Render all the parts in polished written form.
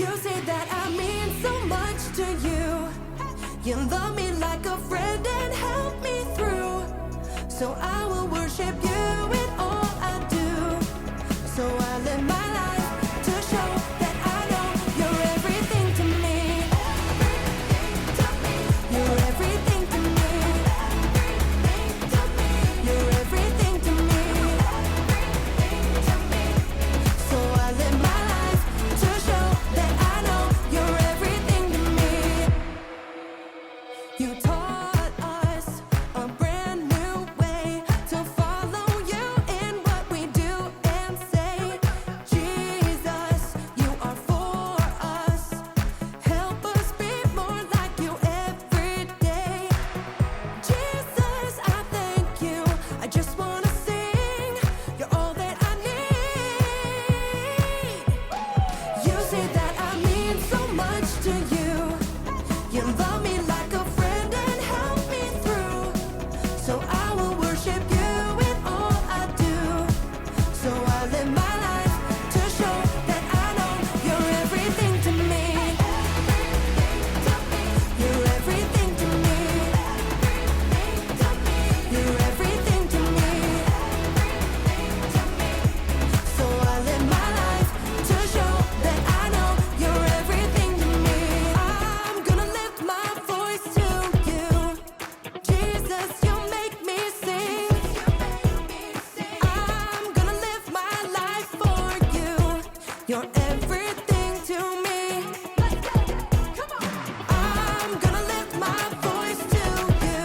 You say that I mean so much to you. You love me like a friend and help me through. So I will worship you in all I do. So I live my life to show that I know you're everything to me. You're everything to me. You're everything to me. So I live my life to show that I know you're everything to me. You taught us a brand new way to follow you in what we do and say. Jesus, you are for us. Help us be more like you every day. Jesus, I thank you. I just want to sing. You're all that I need. You say that I mean so much to you. You love me like a friend and help me through. So I will worship you in all I do. So I live my life to show that I know you're everything to me. You're everything to me. You're everything to me. So I live my life to show that I know you're everything to me. I'm gonna lift my voice to you. Jesus, you make me sing. I'm gonna live my life for you. You're everything to me. I'm gonna lift my voice to you.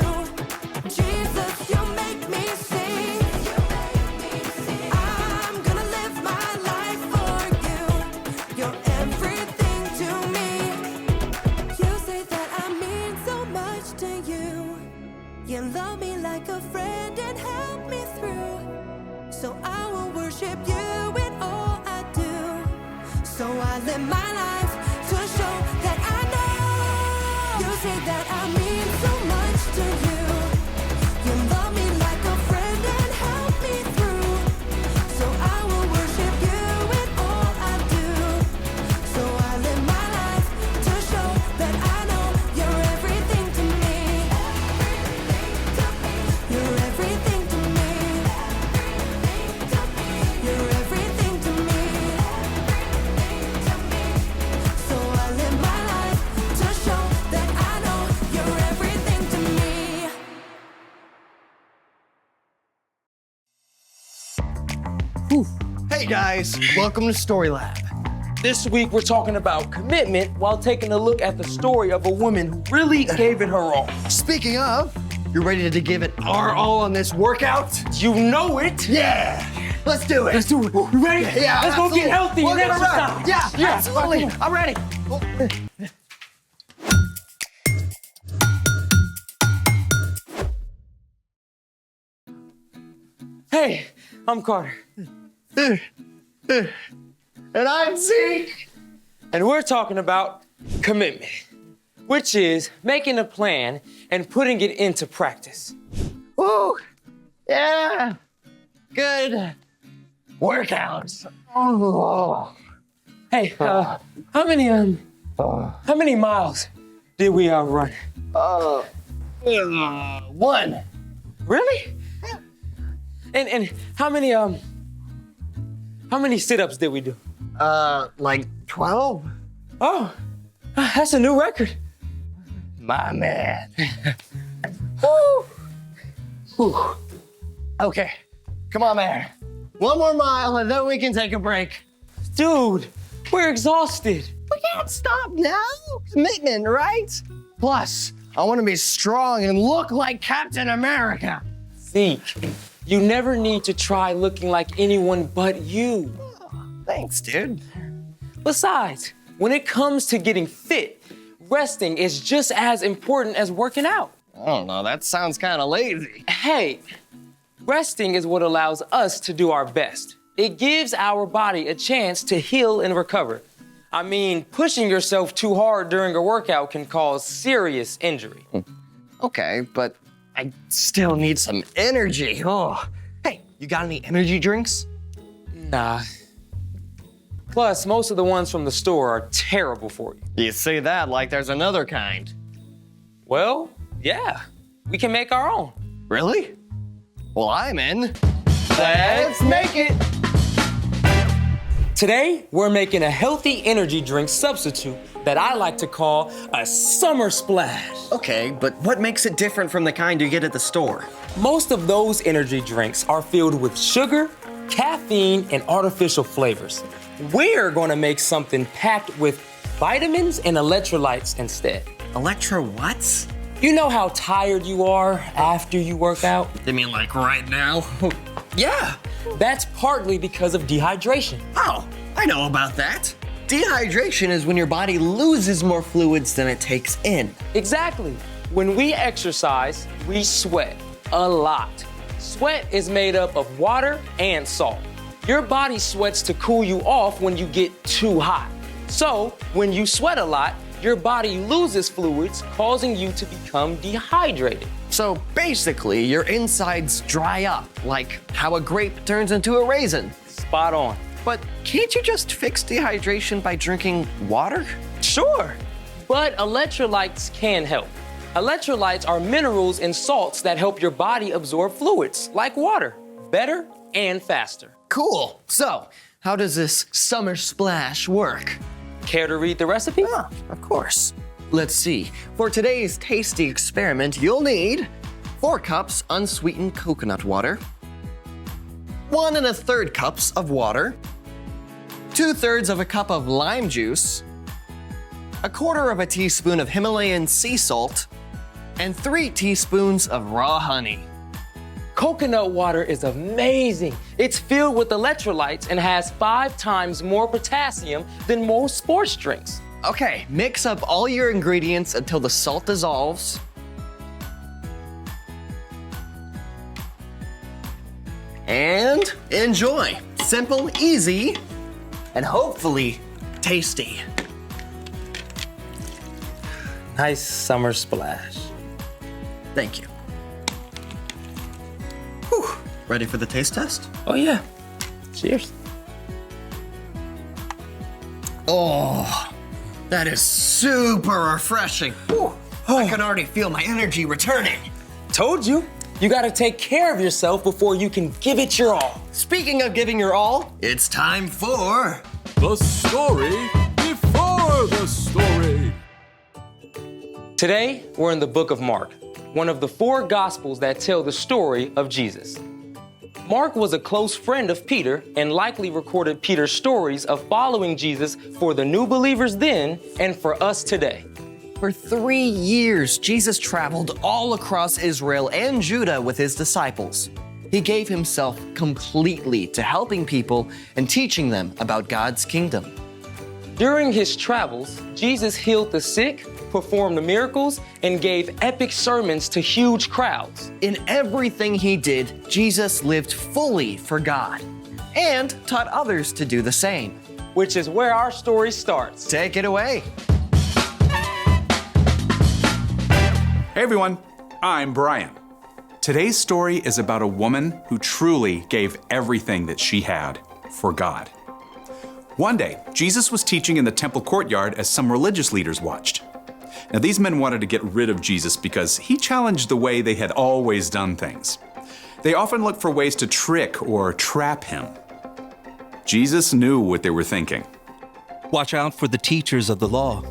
Jesus, you make me sing. I'm gonna live my life for you. You're everything to me. You say that I mean so much to you. You love me like a friend and help me through. So I will worship you in all I do. So I live my life to show that I know. You say that I mean so much to you. You love me like a friend and help me through. So I will worship you in all I do. So I live my life to show that I know you're everything to me. You're everything to me. You're everything to me. So I live my life to show that I know you're everything to me. Hey guys, welcome to Story Lab. This week, we're talking about commitment while taking a look at the story of a woman who really gave it her all. Speaking of, you ready to give it our all on this workout? You know it. Yeah, let's do it. Let's do it. You ready? Yeah, Let's go get absolutely. healthy We'll and get exercise. right. Yeah, absolutely. I'm ready. Hey, I'm Carter. And I'm Zeke. And we're talking about commitment, which is making a plan and putting it into practice. Woo! Yeah, good workouts. Oh. Hey, how many miles did we run? One. Really? And how many sit-ups did we do? Like 12? Oh, that's a new record. My man. Woo. Whew. Okay, come on, man. One more mile and then we can take a break. Dude, we're exhausted. We can't stop now. Commitment, right? Plus, I want to be strong and look like Captain America. Zeke, you never need to try looking like anyone but you. Thanks, dude. Besides, when it comes to getting fit, resting is just as important as working out. I don't know, that sounds kind of lazy. Hey, resting is what allows us to do our best. It gives our body a chance to heal and recover. I mean, pushing yourself too hard during a workout can cause serious injury. Okay, but I still need some energy. Oh. Hey, you got any energy drinks? Nah. Plus, most of the ones from the store are terrible for you. You say that like there's another kind. Well, yeah, we can make our own. Really? Well, I'm in. Let's make it! Today, we're making a healthy energy drink substitute that I like to call a summer splash. Okay, but what makes it different from the kind you get at the store? Most of those energy drinks are filled with sugar, caffeine, and artificial flavors. We're gonna make something packed with vitamins and electrolytes instead. Electro what? You know how tired you are after you work out? You mean like right now? Yeah. That's partly because of dehydration. Oh, I know about that. Dehydration is when your body loses more fluids than it takes in. Exactly. When we exercise, we sweat a lot. Sweat is made up of water and salt. Your body sweats to cool you off when you get too hot. So, when you sweat a lot, your body loses fluids, causing you to become dehydrated. So basically, your insides dry up, like how a grape turns into a raisin. Spot on. But can't you just fix dehydration by drinking water? Sure, but electrolytes can help. Electrolytes are minerals and salts that help your body absorb fluids, like water, better and faster. Cool. So, how does this summer splash work? Care to read the recipe? Ah, of course. Let's see. For today's tasty experiment, you'll need 4 cups unsweetened coconut water, 1 1/3 cups of water, 2/3 of a cup of lime juice, 1/4 of a teaspoon of Himalayan sea salt, and 3 teaspoons of raw honey. Coconut water is amazing. It's filled with electrolytes and has 5 times more potassium than most sports drinks. Okay, mix up all your ingredients until the salt dissolves. And enjoy. Simple, easy, and hopefully tasty. Nice summer splash. Thank you. Whew. Ready for the taste test? Oh yeah. Cheers. Oh, that is super refreshing. Whew. I can already feel my energy returning. Told you. You gotta take care of yourself before you can give it your all. Speaking of giving your all, it's time for The story before the story. Today, we're in the book of Mark, one of the 4 gospels that tell the story of Jesus. Mark was a close friend of Peter and likely recorded Peter's stories of following Jesus for the new believers then and for us today. For 3 years, Jesus traveled all across Israel and Judah with his disciples. He gave himself completely to helping people and teaching them about God's kingdom. During his travels, Jesus healed the sick, performed miracles, and gave epic sermons to huge crowds. In everything he did, Jesus lived fully for God and taught others to do the same. Which is where our story starts. Take it away. Hey everyone, I'm Brian. Today's story is about a woman who truly gave everything that she had for God. One day, Jesus was teaching in the temple courtyard as some religious leaders watched. Now, these men wanted to get rid of Jesus because he challenged the way they had always done things. They often looked for ways to trick or trap him. Jesus knew what they were thinking. Watch out for the teachers of the law.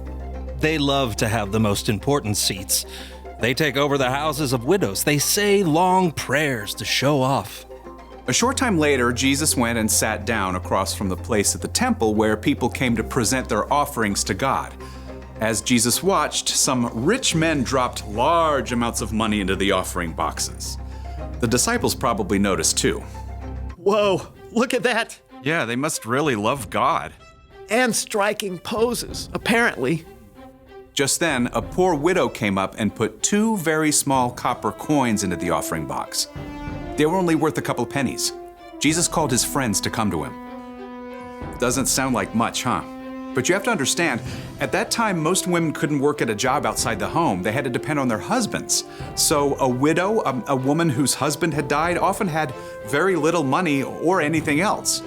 They love to have the most important seats. They take over the houses of widows. They say long prayers to show off. A short time later, Jesus went and sat down across from the place at the temple where people came to present their offerings to God. As Jesus watched, some rich men dropped large amounts of money into the offering boxes. The disciples probably noticed too. Whoa, look at that. Yeah, they must really love God. And striking poses, apparently. Just then, a poor widow came up and put 2 very small copper coins into the offering box. They were only worth a couple pennies. Jesus called his friends to come to him. Doesn't sound like much, huh? But you have to understand, at that time, most women couldn't work at a job outside the home. They had to depend on their husbands. So a widow, a woman whose husband had died, often had very little money or anything else.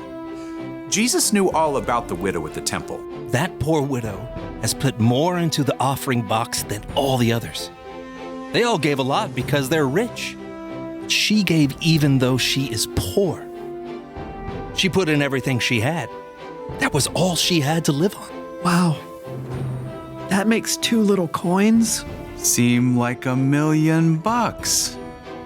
Jesus knew all about the widow at the temple. That poor widow has put more into the offering box than all the others. They all gave a lot because they're rich. She gave even though she is poor. She put in everything she had. That was all she had to live on. Wow. That makes 2 little coins. Seem like $1 million.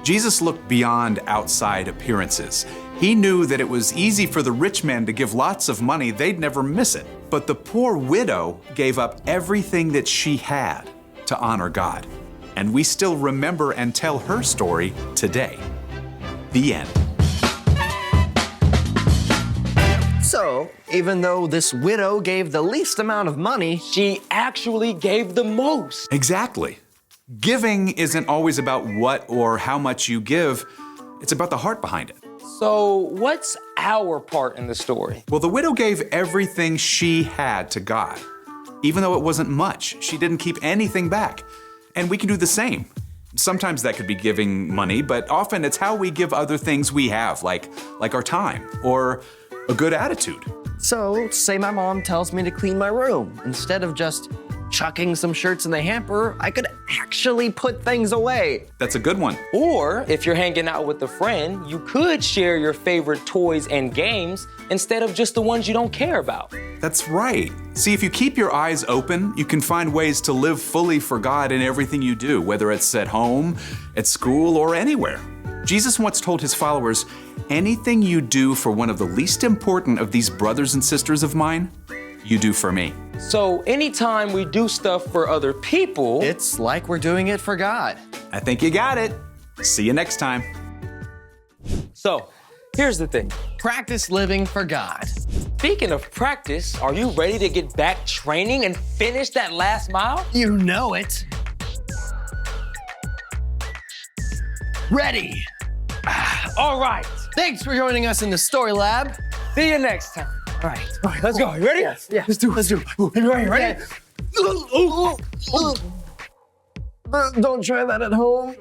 Jesus looked beyond outside appearances. He knew that it was easy for the rich man to give lots of money, they'd never miss it. But the poor widow gave up everything that she had to honor God. And we still remember and tell her story today. The end. So, even though this widow gave the least amount of money, She actually gave the most. Exactly. Giving isn't always about what or how much you give, it's about the heart behind it. So, what's our part in the story? Well, the widow gave everything she had to God. Even though it wasn't much, she didn't keep anything back. And we can do the same. Sometimes that could be giving money, but often it's how we give other things we have, like our time or a good attitude. so say my mom tells me to clean my room. Instead of just chucking some shirts in the hamper, I could actually put things away. That's a good one. Or if you're hanging out with a friend, you could share your favorite toys and games instead of just the ones you don't care about. That's right. See, if you keep your eyes open, you can find ways to live fully for God in everything you do, whether it's at home, at school, or anywhere. Jesus once told his followers, anything you do for one of the least important of these brothers and sisters of mine, you do for me. So anytime we do stuff for other people, It's like we're doing it for God. I think you got it. See you next time. So here's the thing. Practice living for God. Speaking of practice, are you ready to get back training and finish that last mile? You know it. Ready. All right. Thanks for joining us in the Story Lab. See you next time. All right. All right, let's go. You ready? Yes. Let's do it. Ready? Don't try that at home.